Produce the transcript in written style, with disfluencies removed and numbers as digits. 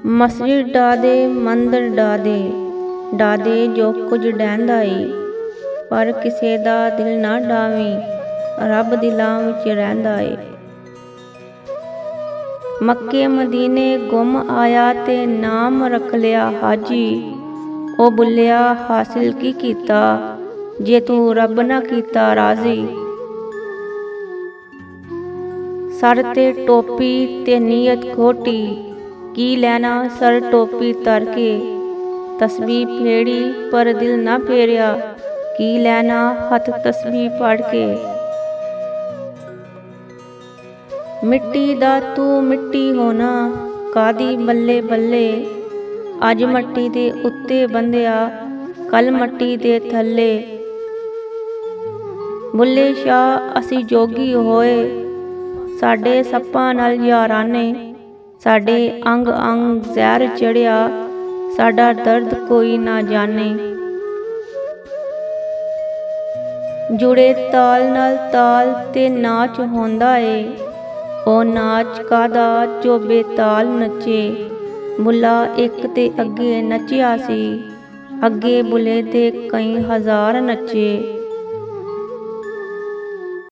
ਮਸਜਿਦ ਡਾਦੇ ਮੰਦਰ ਡਾਦੇ, ਡਾਦੇ ਜੋ ਕੁਝ ਡਹਿੰਦਾ ਈ। ਪਰ ਕਿਸੇ ਦਾ ਦਿਲ ਨਾ ਡਾਵੀਂ, ਰੱਬ ਦਿਲਾਂ ਵਿੱਚ ਰਹਿੰਦਾ ਏ। ਮੱਕੇ ਮਦੀਨੇ ਗੁੰਮ ਆਇਆ ਤੇ ਨਾਮ ਰੱਖ ਲਿਆ ਹਾਜੀ। ਉਹ ਬੁੱਲਿਆ ਹਾਸਿਲ ਕੀ ਕੀਤਾ, ਜੇ ਤੂੰ ਰੱਬ ਨਾ ਕੀਤਾ ਰਾਜ਼ੀ। ਸਰ ਤੇ ਟੋਪੀ ਤੇ ਨੀਅਤ ਖੋਟੀ, ਕੀ ਲੈਣਾ ਸਰ ਟੋਪੀ ਧਰ ਕੇ। ਤਸਬੀਹ ਫੇੜੀ ਪਰ ਦਿਲ ਨਾ ਫੇਰਿਆ, ਕੀ ਲੈਣਾ ਹੱਥ ਤਸਬੀਹ ਪੜ ਕੇ। ਮਿੱਟੀ ਦਾ ਤੂੰ ਮਿੱਟੀ ਹੋਣਾ, ਕਾਦੀ ਬੱਲੇ ਬੱਲੇ। ਅੱਜ ਮੱਟੀ ਦੇ ਉੱਤੇ ਬੰਦਿਆ, ਕੱਲ ਮੱਟੀ ਦੇ ਥੱਲੇ। ਬੁੱਲੇ ਸ਼ਾਹ ਅਸੀਂ ਜੋਗੀ ਹੋਏ, ਸਾਡੇ ਸੱਪਾਂ ਨਾਲ ਯਾਰਾਨੇ। ਸਾਡੇ ਅੰਗ ਅੰਗ ਜ਼ਹਿਰ ਚੜਿਆ, ਸਾਡਾ ਦਰਦ ਕੋਈ ਨਾ ਜਾਣੇ। ਜੁੜੇ ਤਾਲ ਨਾਲ ਤਾਲ ਤੇ ਨਾਚ ਹੁੰਦਾ ਏ, ਉਹ ਨਾਚ ਕਾਦਾ ਜੋ ਬੇਤਾਲ ਨੱਚੇ। ਬੁੱਲਾ ਇੱਕ ਤੇ ਅੱਗੇ ਨੱਚਿਆ ਸੀ, ਅੱਗੇ ਬੁੱਲੇ ਦੇ ਕਈ ਹਜ਼ਾਰ ਨੱਚੇ।